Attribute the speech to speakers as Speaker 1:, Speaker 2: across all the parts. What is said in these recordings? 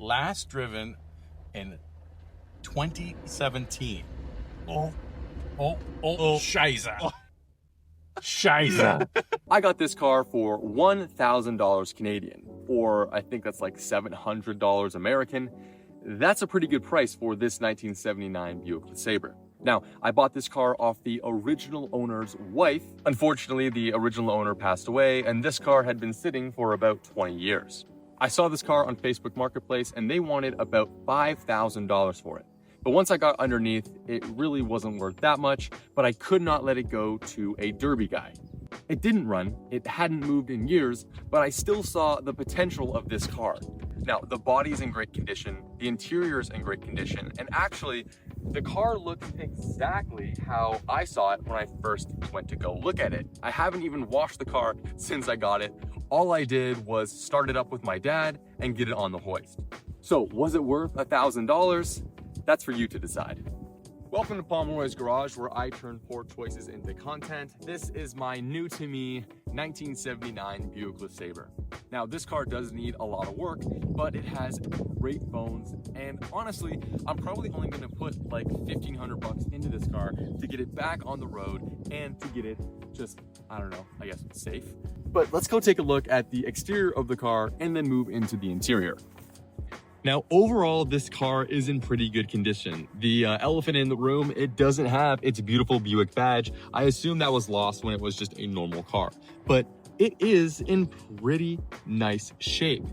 Speaker 1: last driven in 2017. Oh, Scheiße. Scheiße.
Speaker 2: I got this car for $1,000 Canadian, or I think that's like $700 American. That's a pretty good price for this 1979 Buick LeSabre. Now, I bought this car off the original owner's wife. Unfortunately, the original owner passed away, and this car had been sitting for about 20 years. I saw this car on Facebook Marketplace, and they wanted about $5,000 for it. But once I got underneath, it really wasn't worth that much, but I could not let it go to a derby guy. It didn't run, it hadn't moved in years, but I still saw the potential of this car. Now, the body's in great condition, the interior's in great condition, and actually, the car looks exactly how I saw it when I first went to go look at it. I haven't even washed the car since I got it. All I did was start it up with my dad and get it on the hoist. So, was it worth $1,000? That's for you to decide. Welcome to Pomeroy's Garage, where I turn poor choices into content. This is my new to me 1979 Buick LeSabre. Now, this car does need a lot of work, but it has great bones. And honestly, I'm probably only gonna put like 1,500 bucks into this car to get it back on the road and to get it just, I don't know, I guess safe. But let's go take a look at the exterior of the car and then move into the interior. Now, overall, this car is in pretty good condition. The elephant in the room, it doesn't have its beautiful Buick badge. I assume that was lost when it was just a normal car, but it is in pretty nice shape.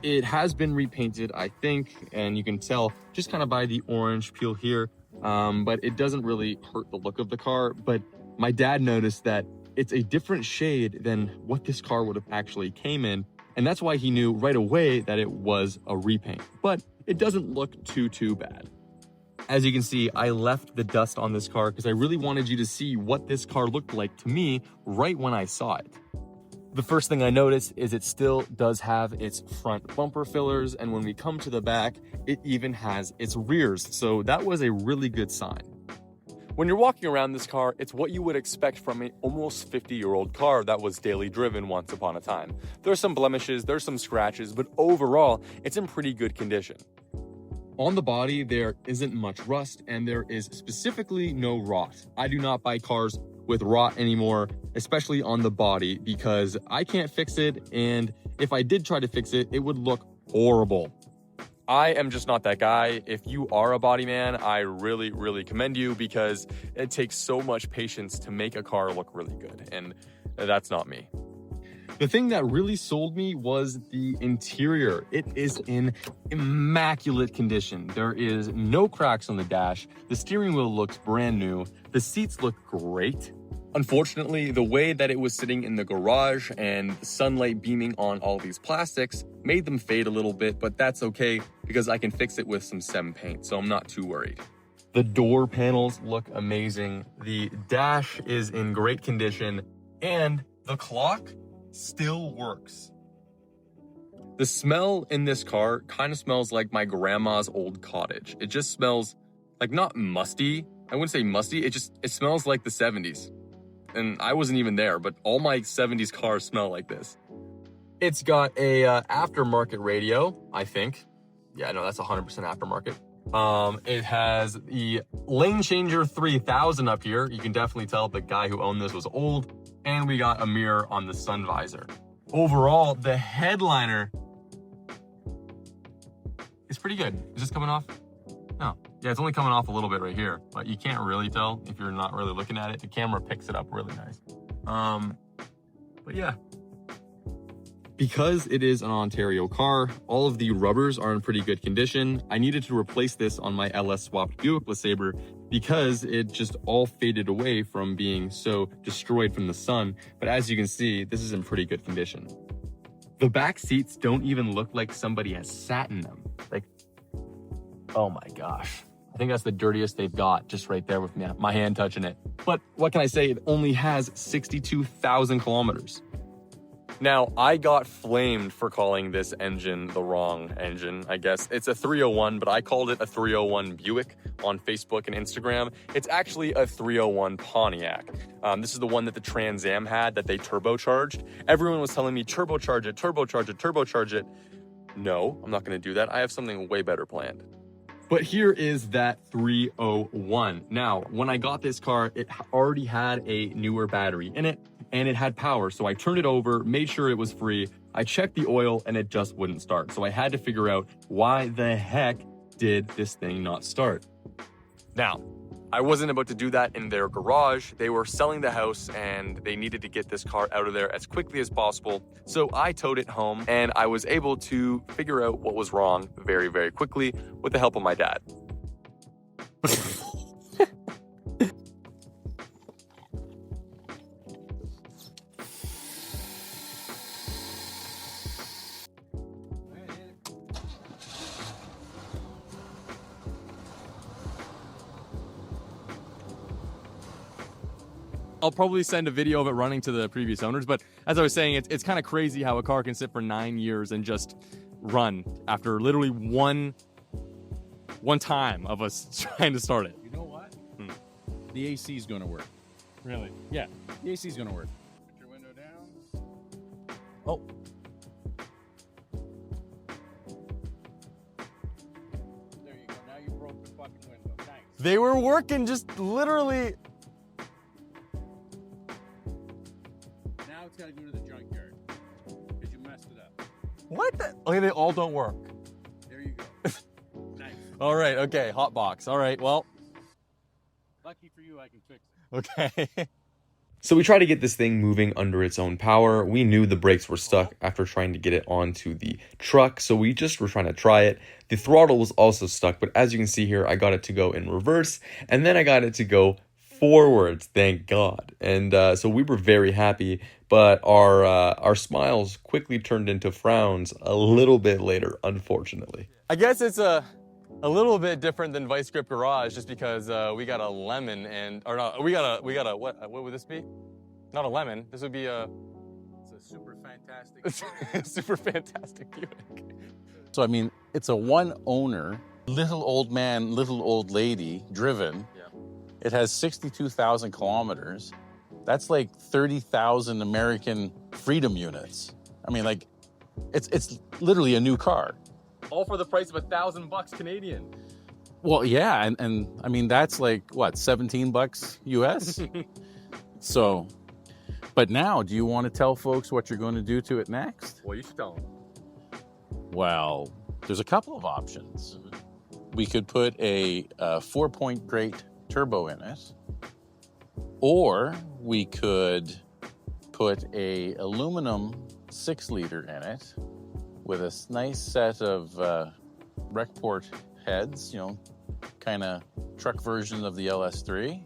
Speaker 2: It has been repainted, I think, and you can tell just kind of by the orange peel here, but it doesn't really hurt the look of the car. But my dad noticed that it's a different shade than what this car would have actually came in. And that's why he knew right away that it was a repaint, but it doesn't look too bad. As you can see, I left the dust on this car because I really wanted you to see what this car looked like to me right when I saw it. The first thing I noticed is it still does have its front bumper fillers, and when we come to the back, it even has its rears, so that was a really good sign. When you're walking around this car, it's what you would expect from an almost 50-year-old car that was daily driven once upon a time. There's some blemishes, there's some scratches, but overall, it's in pretty good condition. On the body, there isn't much rust, and there is specifically no rot. I do not buy cars with rot anymore, especially on the body, because I can't fix it, and if I did try to fix it, it would look horrible. I am just not that guy. If you are a body man, I really commend you, because it takes so much patience to make a car look really good, and that's not me. The thing that really sold me was the interior. It is in immaculate condition. There is no cracks on the dash. The steering wheel looks brand new. The seats look great. Unfortunately, the way that it was sitting in the garage and the sunlight beaming on all these plastics made them fade a little bit, but that's okay because I can fix it with some 7 paint, so I'm not too worried. The door panels look amazing. The dash is in great condition, and the clock still works. The smell in this car kind of smells like my grandma's old cottage. It just smells like, not musty. I wouldn't say musty. It smells like the 70s. And I wasn't even there, but all my 70s cars smell like this. It's got a aftermarket radio, I think. Yeah, no, that's 100% aftermarket. It has the Lane Changer 3000 up here. You can definitely tell the guy who owned this was old. And we got a mirror on the sun visor. Overall, the headliner is pretty good. Is this coming off? No. Yeah, it's only coming off a little bit right here, but you can't really tell if you're not really looking at it. The camera picks it up really nice. But yeah. Because it is an Ontario car, all of the rubbers are in pretty good condition. I needed to replace this on my LS swapped Buick LeSabre because it just all faded away from being so destroyed from the sun. But as you can see, this is in pretty good condition. The back seats don't even look like somebody has sat in them. Like, oh my gosh. I think that's the dirtiest they've got, just right there with me, my hand touching it. But what can I say? It only has 62,000 kilometers. Now, I got flamed for calling this engine the wrong engine, I guess. It's a 301, but I called it a 301 Buick on Facebook and Instagram. It's actually a 301 Pontiac. This is the one that the Trans Am had that they turbocharged. Everyone was telling me, turbocharge it, turbocharge it, turbocharge it. No, I'm not going to do that. I have something way better planned. But here is that 301. Now, when I got this car, it already had a newer battery in it, and it had power. So I turned it over, made sure it was free. I checked the oil, and it just wouldn't start. So I had to figure out why the heck did this thing not start. Now, I wasn't about to do that in their garage. They were selling the house and they needed to get this car out of there as quickly as possible. So I towed it home and I was able to figure out what was wrong very, very quickly with the help of my dad. I'll probably send a video of it running to the previous owners, but as I was saying, it's kind of crazy how a car can sit for 9 years and just run after literally one time of us trying to start it.
Speaker 3: You know what? The AC is going to work.
Speaker 1: Really?
Speaker 3: Yeah, the AC is going to work.
Speaker 1: Put your window down.
Speaker 3: Oh.
Speaker 1: There you go. Now you broke the fucking window. Nice.
Speaker 2: They were working just literally.
Speaker 3: Now it's got to go to the junkyard because you messed it up.
Speaker 2: What the? Okay, they all don't work.
Speaker 3: There you go. Nice.
Speaker 2: All right, okay, hot box. All right, well.
Speaker 3: Lucky for you, I can fix it.
Speaker 2: Okay. So we tried to get this thing moving under its own power. We knew the brakes were stuck after trying to get it onto the truck, so we just were trying to try it. The throttle was also stuck, but as you can see here, I got it to go in reverse, and then I got it to go forwards, thank God. And so we were very happy, but our smiles quickly turned into frowns a little bit later, unfortunately. I guess it's a little bit different than Vice Grip Garage just because we got a lemon and, or no, we got a, what would this be? Not a lemon, this would be
Speaker 3: It's a super fantastic.
Speaker 2: super fantastic Buick.
Speaker 3: So, I mean, it's a one owner, little old man, little old lady driven.
Speaker 2: Yeah.
Speaker 3: It has 62,000 kilometers. That's like 30,000 American freedom units. I mean, like, it's literally a new car.
Speaker 2: All for the price of $1,000 Canadian.
Speaker 3: Well, yeah, and I mean, that's like, what, $17 US? So, but now, do you want to tell folks what you're going to do to it next?
Speaker 2: Well, you should tell them.
Speaker 3: Well, there's a couple of options. We could put a 4-point grate turbo in it, or we could put a aluminum 6-liter in it with a nice set of rec port heads, you know, kind of truck version of the LS3.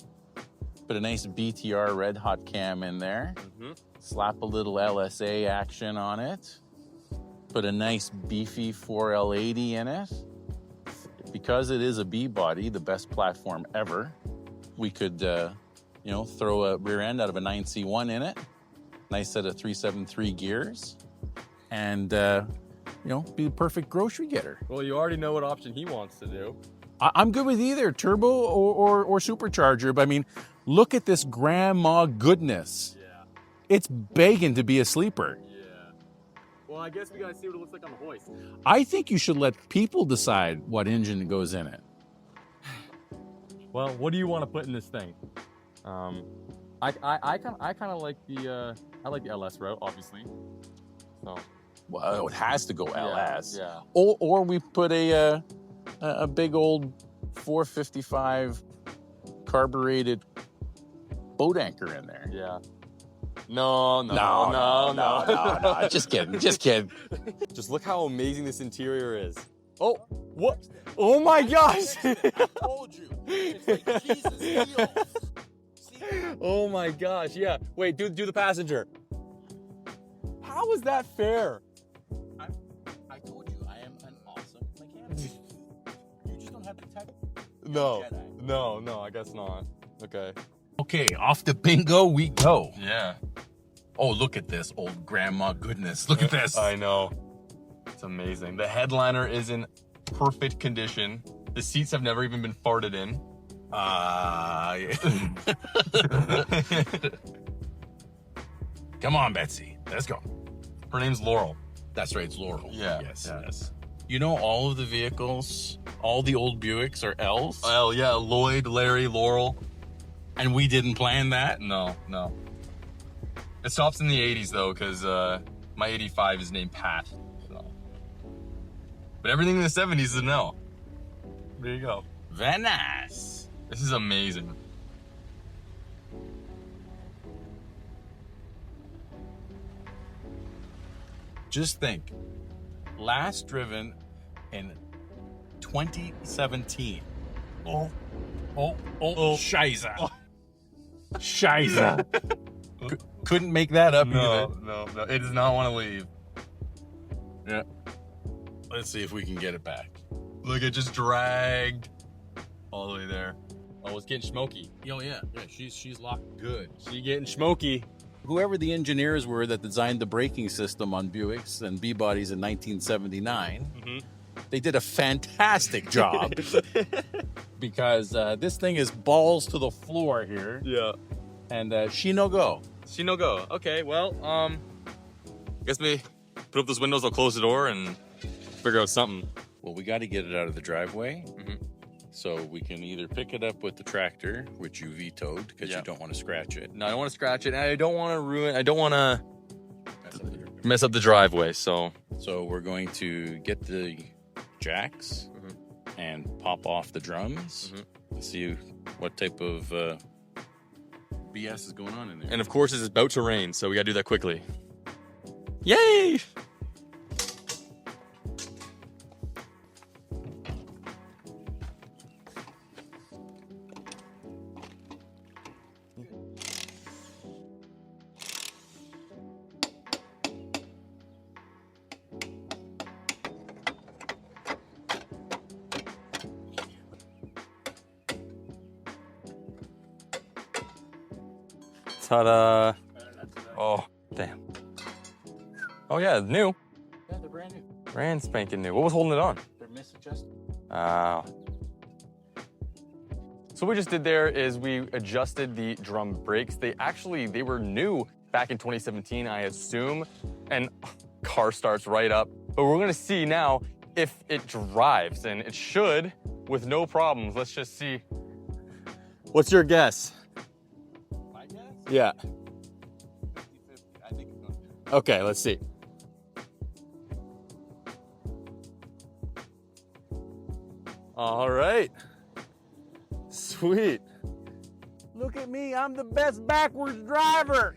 Speaker 3: Put a nice BTR red hot cam in there. Slap a little LSA action on it. Put a nice beefy 4L80 in it. Because it is a B body, the best platform ever, we could, you know, throw a rear end out of a 9C1 in it. Nice set of 373 gears. And, you know, be the perfect grocery getter.
Speaker 2: Well, you already know what option he wants to do.
Speaker 3: I'm good with either turbo or supercharger, but I mean, look at this grandma goodness.
Speaker 2: Yeah.
Speaker 3: It's begging to be a sleeper.
Speaker 2: Yeah. Well, I guess we gotta see what it looks like on the hoist.
Speaker 3: I think you should let people decide what engine goes in it.
Speaker 2: Well, what do you want to put in this thing? I kind of like the LS route, obviously. So.
Speaker 3: Well, it has to go LS.
Speaker 2: Yeah.
Speaker 3: Or we put a big old 455 carbureted boat anchor in there.
Speaker 2: Yeah.
Speaker 3: No. Just kidding.
Speaker 2: Just look how amazing this interior is. Oh, what? Oh my gosh!
Speaker 1: I told you. It's like Jesus wheels.
Speaker 2: Oh my gosh, yeah. Wait, do the passenger. How is that fair?
Speaker 3: I told you, I am an awesome mechanic. You just don't have the tech.
Speaker 2: No, I guess not. Okay.
Speaker 3: Okay, off the bingo we go.
Speaker 2: Yeah.
Speaker 3: Oh, look at this old grandma goodness. Look at this.
Speaker 2: I know. It's amazing. The headliner is in perfect condition. The seats have never even been farted in.
Speaker 3: Come on, Betsy. Let's go.
Speaker 2: Her name's Laurel.
Speaker 3: That's right, it's Laurel.
Speaker 2: Yeah.
Speaker 3: Yes,
Speaker 2: Yeah.
Speaker 3: yes. You know, all of the vehicles, all the old Buicks are L's.
Speaker 2: Oh, yeah. Lloyd, Larry, Laurel.
Speaker 3: And we didn't plan that?
Speaker 2: No. It stops in the 80s, though, because my 85 is named Pat. So. But everything in the 70s is an L. There you go.
Speaker 3: Very nice.
Speaker 2: This is amazing.
Speaker 3: Just think, last driven in 2017. Oh, Scheiße. Scheiße. Couldn't make that up either.
Speaker 2: No. It does not want to leave.
Speaker 3: Yeah. Let's see if we can get it back.
Speaker 2: Look, it just dragged all the way there. Oh, it's getting smoky.
Speaker 3: Oh yeah, she's locked good.
Speaker 2: She getting smoky.
Speaker 3: Whoever the engineers were that designed the braking system on Buicks and B-bodies in 1979, they did a fantastic job because this thing is balls to the floor here.
Speaker 2: Yeah.
Speaker 3: And she no go.
Speaker 2: She no go. Okay, well, guess we put up those windows, I'll close the door and figure out something.
Speaker 3: Well, we got to get it out of the driveway. So we can either pick it up with the tractor, which you vetoed because you don't want to scratch it.
Speaker 2: No, I don't want to scratch it, and I don't want to mess up the driveway, so
Speaker 3: we're going to get the jacks and pop off the drums to see what type of BS is going on in there.
Speaker 2: And of course, it's about to rain, so we gotta do that quickly. Yay! Ta-da! Oh, damn. Oh yeah, new.
Speaker 3: Yeah, they're brand new.
Speaker 2: Brand spanking new. What was holding it on?
Speaker 3: They're misadjusted.
Speaker 2: So what we just did there is we adjusted the drum brakes. They were new back in 2017, I assume, and car starts right up. But we're gonna see now if it drives, and it should with no problems. Let's just see. What's your guess?
Speaker 3: My guess?
Speaker 2: Yeah.
Speaker 3: 50-50. I think it's going to.
Speaker 2: Okay, let's see. All right. Sweet.
Speaker 3: Look at me, I'm the best backwards driver.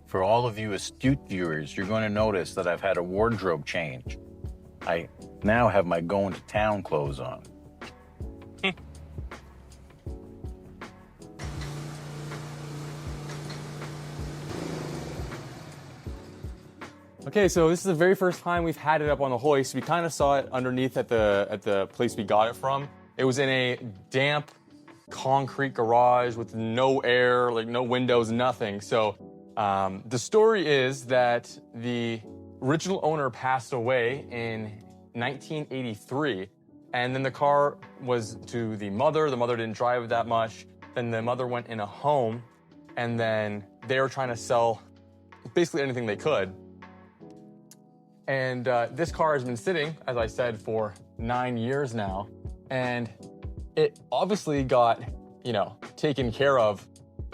Speaker 3: For all of you astute viewers, you're going to notice that I've had a wardrobe change. I now have my going to town clothes on.
Speaker 2: Okay, so this is the very first time we've had it up on the hoist. We kind of saw it underneath at the place we got it from. It was in a damp concrete garage with no air, like no windows, nothing. So the story is that the original owner passed away in 1983, and then the car was to the mother. The mother didn't drive it that much. Then the mother went in a home, and then they were trying to sell basically anything they could. And this car has been sitting, as I said, for 9 years now. And it obviously got, taken care of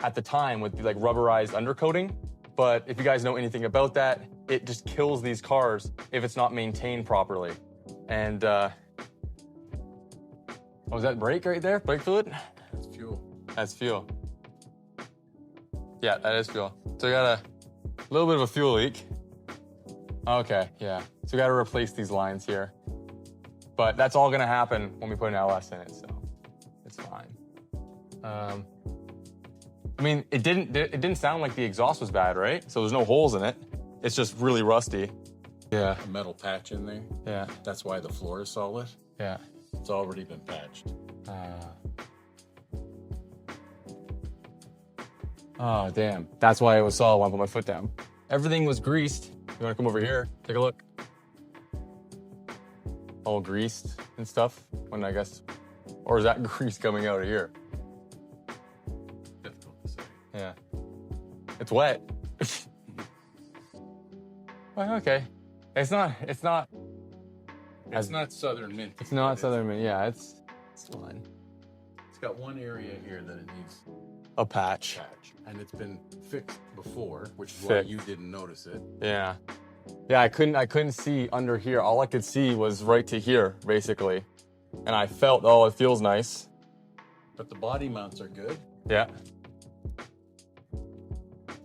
Speaker 2: at the time with the rubberized undercoating. But if you guys know anything about that, it just kills these cars if it's not maintained properly. And, was that brake right there? Brake fluid?
Speaker 3: That's fuel.
Speaker 2: That's fuel. Yeah, that is fuel. So we got a little bit of a fuel leak. Okay, yeah. So we got to replace these lines here. But that's all going to happen when we put an LS in it, so it's fine. I mean, it didn't sound like the exhaust was bad, right? So there's no holes in it. It's just really rusty. Yeah.
Speaker 3: A metal patch in there.
Speaker 2: Yeah.
Speaker 3: That's why the floor is solid.
Speaker 2: Yeah.
Speaker 3: It's already been patched.
Speaker 2: Oh, damn. That's why it was solid when I put my foot down. Everything was greased. You want to come over here? Take a look. All greased and stuff. When I guess, or is that grease coming out of here?
Speaker 3: Difficult to say.
Speaker 2: Yeah.
Speaker 4: wet. Well, okay. It's not
Speaker 3: It's not Southern Mint.
Speaker 4: It's not Southern Mint. Yeah, it's fine.
Speaker 3: It's got one area here that it needs
Speaker 4: A patch.
Speaker 3: and it's been fixed before, which is why
Speaker 4: Fixed.
Speaker 3: you didn't notice it.
Speaker 4: Yeah. Yeah, I couldn't see under here. All I could see was right to here, basically. And I felt, oh, it feels nice.
Speaker 3: But the body mounts are good.
Speaker 4: Yeah.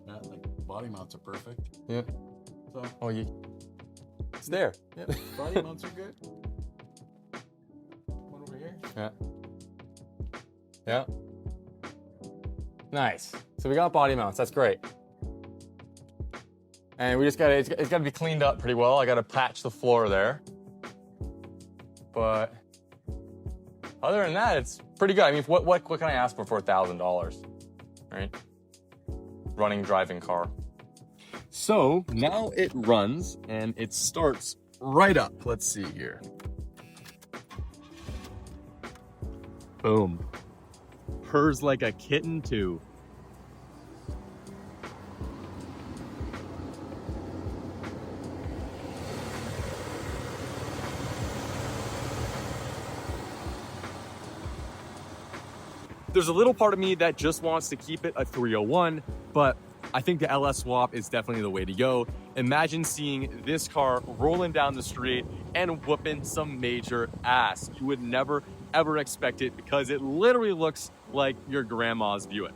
Speaker 3: Not like body mounts are perfect.
Speaker 4: Yeah.
Speaker 3: So
Speaker 4: Oh, it's there.
Speaker 3: yeah, body mounts are good. One over here.
Speaker 4: Yeah. Yeah. Nice. So we got body mounts. That's great. And we just got it's got to be cleaned up pretty well. I got to patch the floor there. But other than that, it's pretty good. I mean, what can I ask for $1,000, right? Running, driving car.
Speaker 2: So now it runs and it starts right up. Let's see here. Boom. Purrs like a kitten too. There's a little part of me that just wants to keep it a 301, but I think the LS swap is definitely the way to go. Imagine seeing this car rolling down the street and whooping some major ass. You would never, ever expect it because it literally looks like your grandma's Buick.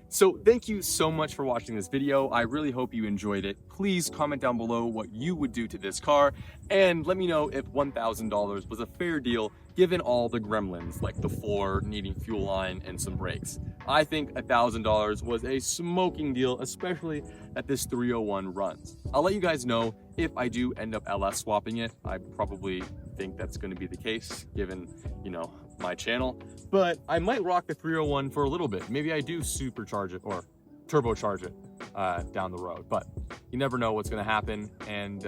Speaker 2: So thank you so much for watching this video. I really hope you enjoyed it. Please comment down below what you would do to this car and let me know if $1,000 was a fair deal given all the gremlins like the floor needing fuel line and some brakes. I think $1,000 was a smoking deal, especially at this 301 runs. I'll let you guys know if I do end up LS swapping it. I probably think that's going to be the case given, you know, my channel, but I might rock the 301 for a little bit. Maybe I do supercharge it or turbocharge it down the road, but you never know what's going to happen. And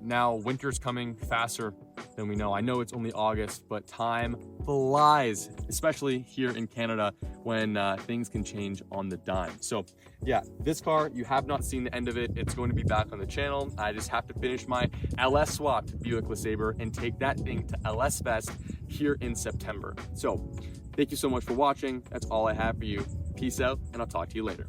Speaker 2: now winter's coming faster than we know. I know it's only August, but time flies, especially here in Canada when things can change on the dime. So yeah, this car, you have not seen the end of it. It's going to be back on the channel. I just have to finish my LS swapped Buick LeSabre and take that thing to LS Fest here in September. So thank you so much for watching. That's all I have for you. Peace out, and I'll talk to you later.